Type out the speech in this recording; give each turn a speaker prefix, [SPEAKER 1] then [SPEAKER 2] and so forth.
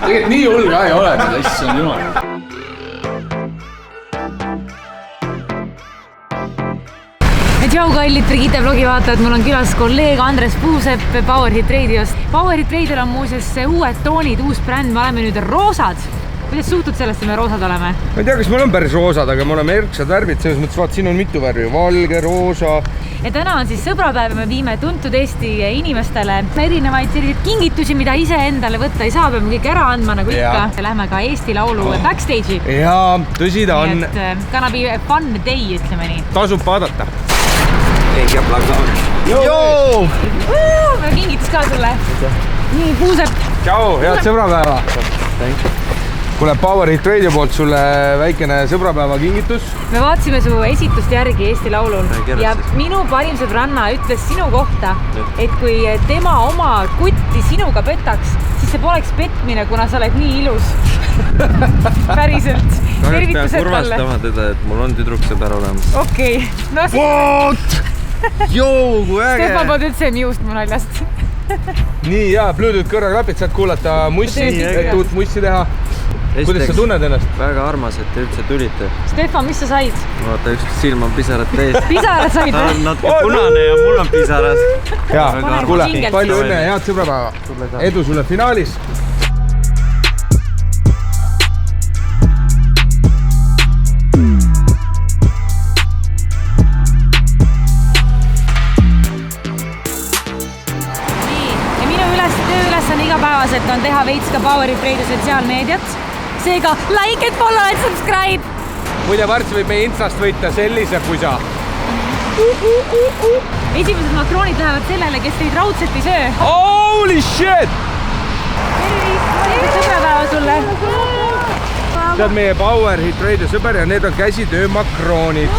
[SPEAKER 1] Tegelikult nii hull ka ei ole, seda issand jumal.
[SPEAKER 2] Tšau kallid Brigitte vlogi vaatajad, mul on külas kolleeg Andres Puusepp Powerhit Radiost. Powerhit Radiol on muuseas uued toonid, uus bränd, me oleme nüüd roosad. Kuidas suhtud sellest, et me roosad oleme?
[SPEAKER 3] Ma ei tea, kas me oleme päris roosad, aga me oleme erksad värvid, selles mõttes vaat, siin on mitu värvi, valge, roosa.
[SPEAKER 2] Ja täna on siis sõbrapäev, me viime tuntud Eesti inimestele erinevaid selliseid kingitusi, mida ise endale võtta ei saa, peame kõik ära andma nagu ikka. Lähme ka Eesti Laulu backstage'i.
[SPEAKER 3] Jaa, tõsi ta on.
[SPEAKER 2] Nii et gonna be a fun day, ütleme nii.
[SPEAKER 3] Tasub vaadata.
[SPEAKER 4] Ei plakka on.
[SPEAKER 3] Joo!
[SPEAKER 2] Me kingitus ka sulle. Nii, Puusepp.
[SPEAKER 3] Tšau, head sõbrapäeva. Kuule, Powerhit Radio poolt sulle väikene sõbrapäeva kingitus.
[SPEAKER 2] Me vaatasime su esitust järgi Eesti Laulul ja minu parim sõbranna ütles sinu kohta, et kui tema oma kutti sinuga petaks, siis see poleks petmine, kuna sa oled nii ilus. Päriselt. Tervitused talle.
[SPEAKER 4] Kurvastama teda, et mul on tüdruksõber olemas.
[SPEAKER 2] Okei. No,
[SPEAKER 3] What? Joo, kui äge!
[SPEAKER 2] Stefan pood üldse miust mu naljast.
[SPEAKER 3] Nii, jaa, Bluetooth kõrvaklapid, saad kuulata mussi, et uut mussi teha. Kuidas sa tunned ennast?
[SPEAKER 4] Väga armas, et te üldse tulite.
[SPEAKER 2] Stefan, mis sa said?
[SPEAKER 4] Vaata, üks silm on pisarad täis.
[SPEAKER 2] Pisarad said või?
[SPEAKER 4] Ta on natuke punane ja mul on pisaras.
[SPEAKER 3] Jaa, kuule, palju õnne ja head sõbrapäeva. Edu sulle finaalis.
[SPEAKER 2] Igapäevaselt on teha veits ka Powerhit Radio sotsiaalmeediat. Seega like et follow et subscribe.
[SPEAKER 3] Muide, varsti võib meie Instast võita sellise pusa.
[SPEAKER 2] Esimesed makroonid lähevad sellele, kes teid raudselt ei söö.
[SPEAKER 3] Holy shit!
[SPEAKER 2] Tervist sõbrapäeva sulle.
[SPEAKER 3] See on meie Powerhit Radio sõber ja need on käsitöö makroonid.